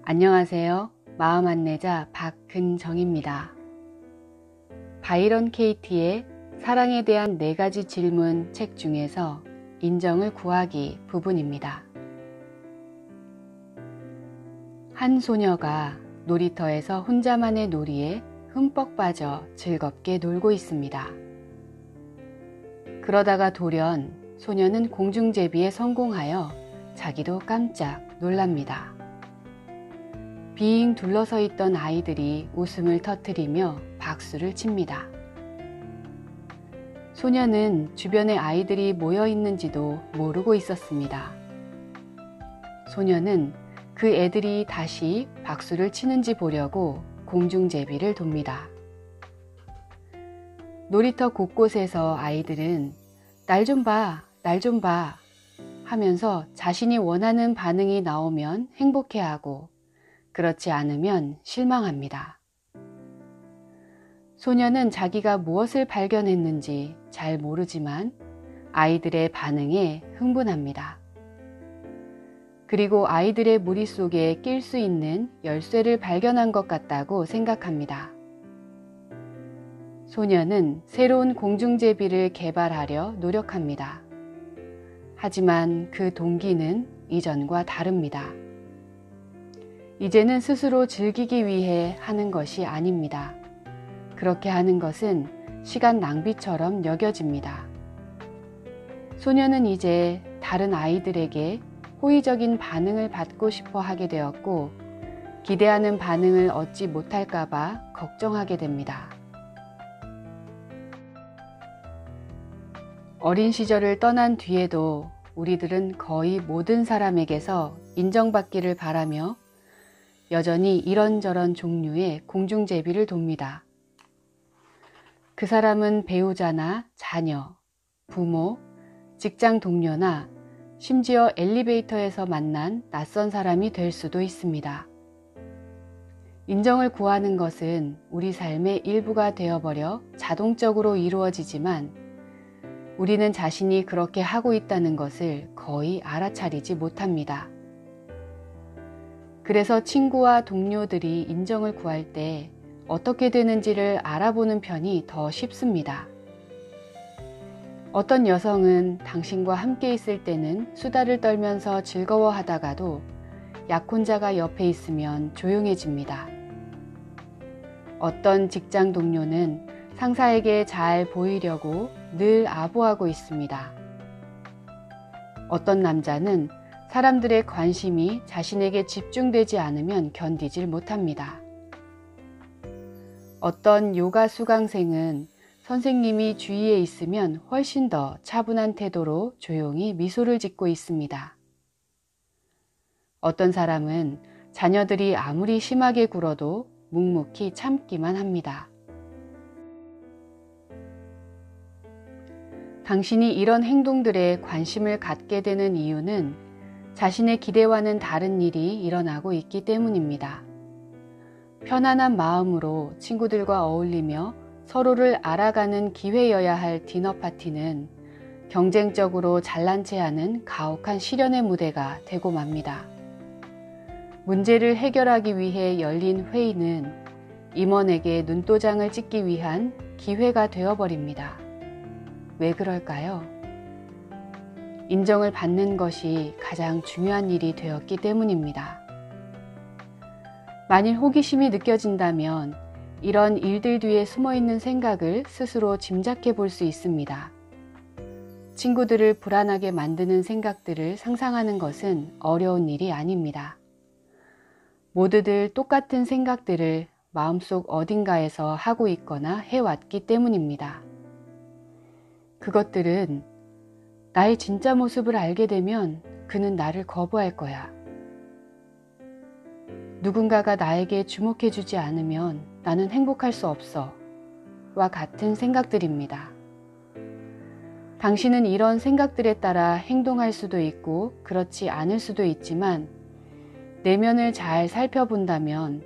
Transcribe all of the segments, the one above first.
안녕하세요. 마음 안내자 박근정입니다. 바이런 케이티의 사랑에 대한 4가지 질문 책 중에서 인정을 구하기 부분입니다. 한 소녀가 놀이터에서 혼자만의 놀이에 흠뻑 빠져 즐겁게 놀고 있습니다. 그러다가 돌연 소녀는 공중제비에 성공하여 자기도 깜짝 놀랍니다. 빙 둘러서 있던 아이들이 웃음을 터뜨리며 박수를 칩니다. 소녀는 주변에 아이들이 모여 있는지도 모르고 있었습니다. 소녀는 그 애들이 다시 박수를 치는지 보려고 공중제비를 돕니다. 놀이터 곳곳에서 아이들은 날 좀 봐, 날 좀 봐 하면서 자신이 원하는 반응이 나오면 행복해하고 그렇지 않으면 실망합니다. 소녀는 자기가 무엇을 발견했는지 잘 모르지만 아이들의 반응에 흥분합니다. 그리고 아이들의 무리 속에 낄 수 있는 열쇠를 발견한 것 같다고 생각합니다. 소녀는 새로운 공중제비를 개발하려 노력합니다. 하지만 그 동기는 이전과 다릅니다. 이제는 스스로 즐기기 위해 하는 것이 아닙니다. 그렇게 하는 것은 시간 낭비처럼 여겨집니다. 소녀는 이제 다른 아이들에게 호의적인 반응을 받고 싶어 하게 되었고 기대하는 반응을 얻지 못할까 봐 걱정하게 됩니다. 어린 시절을 떠난 뒤에도 우리들은 거의 모든 사람에게서 인정받기를 바라며 여전히 이런저런 종류의 공중제비를 돕니다. 그 사람은 배우자나 자녀, 부모, 직장 동료나 심지어 엘리베이터에서 만난 낯선 사람이 될 수도 있습니다. 인정을 구하는 것은 우리 삶의 일부가 되어버려 자동적으로 이루어지지만 우리는 자신이 그렇게 하고 있다는 것을 거의 알아차리지 못합니다. 그래서 친구와 동료들이 인정을 구할 때 어떻게 되는지를 알아보는 편이 더 쉽습니다. 어떤 여성은 당신과 함께 있을 때는 수다를 떨면서 즐거워하다가도 약혼자가 옆에 있으면 조용해집니다. 어떤 직장 동료는 상사에게 잘 보이려고 늘 아부하고 있습니다. 어떤 남자는 사람들의 관심이 자신에게 집중되지 않으면 견디질 못합니다. 어떤 요가 수강생은 선생님이 주위에 있으면 훨씬 더 차분한 태도로 조용히 미소를 짓고 있습니다. 어떤 사람은 자녀들이 아무리 심하게 굴어도 묵묵히 참기만 합니다. 당신이 이런 행동들에 관심을 갖게 되는 이유는 자신의 기대와는 다른 일이 일어나고 있기 때문입니다. 편안한 마음으로 친구들과 어울리며 서로를 알아가는 기회여야 할 디너 파티는 경쟁적으로 잘난 체 하는 가혹한 시련의 무대가 되고 맙니다. 문제를 해결하기 위해 열린 회의는 임원에게 눈도장을 찍기 위한 기회가 되어버립니다. 왜 그럴까요? 인정을 받는 것이 가장 중요한 일이 되었기 때문입니다. 만일 호기심이 느껴진다면 이런 일들 뒤에 숨어있는 생각을 스스로 짐작해 볼 수 있습니다. 친구들을 불안하게 만드는 생각들을 상상하는 것은 어려운 일이 아닙니다. 모두들 똑같은 생각들을 마음속 어딘가에서 하고 있거나 해왔기 때문입니다. 그것들은 나의 진짜 모습을 알게 되면 그는 나를 거부할 거야. 누군가가 나에게 주목해주지 않으면 나는 행복할 수 없어. 와 같은 생각들입니다. 당신은 이런 생각들에 따라 행동할 수도 있고 그렇지 않을 수도 있지만 내면을 잘 살펴본다면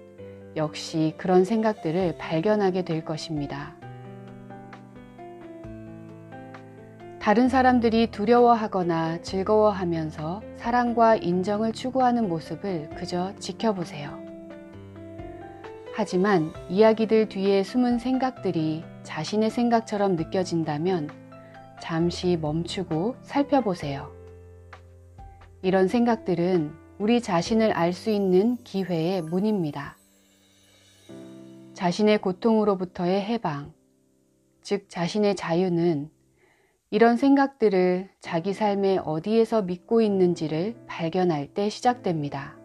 역시 그런 생각들을 발견하게 될 것입니다. 다른 사람들이 두려워하거나 즐거워하면서 사랑과 인정을 추구하는 모습을 그저 지켜보세요. 하지만 이야기들 뒤에 숨은 생각들이 자신의 생각처럼 느껴진다면 잠시 멈추고 살펴보세요. 이런 생각들은 우리 자신을 알 수 있는 기회의 문입니다. 자신의 고통으로부터의 해방, 즉 자신의 자유는 이런 생각들을 자기 삶의 어디에서 믿고 있는지를 발견할 때 시작됩니다.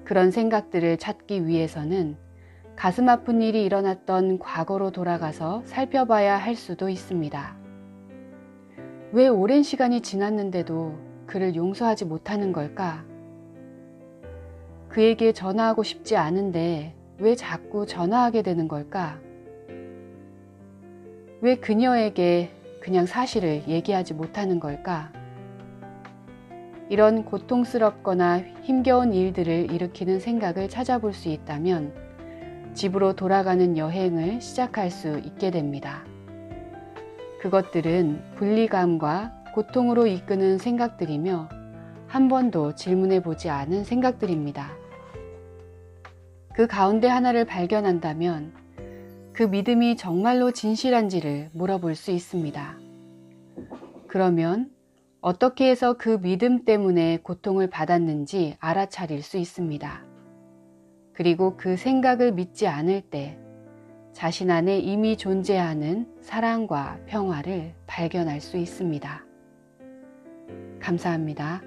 그런 생각들을 찾기 위해서는 가슴 아픈 일이 일어났던 과거로 돌아가서 살펴봐야 할 수도 있습니다. 왜 오랜 시간이 지났는데도 그를 용서하지 못하는 걸까? 그에게 전화하고 싶지 않은데 왜 자꾸 전화하게 되는 걸까? 왜 그녀에게 그냥 사실을 얘기하지 못하는 걸까? 이런 고통스럽거나 힘겨운 일들을 일으키는 생각을 찾아볼 수 있다면 집으로 돌아가는 여행을 시작할 수 있게 됩니다. 그것들은 분리감과 고통으로 이끄는 생각들이며 한 번도 질문해 보지 않은 생각들입니다. 그 가운데 하나를 발견한다면 그 믿음이 정말로 진실한지를 물어볼 수 있습니다. 그러면 어떻게 해서 그 믿음 때문에 고통을 받았는지 알아차릴 수 있습니다. 그리고 그 생각을 믿지 않을 때 자신 안에 이미 존재하는 사랑과 평화를 발견할 수 있습니다. 감사합니다.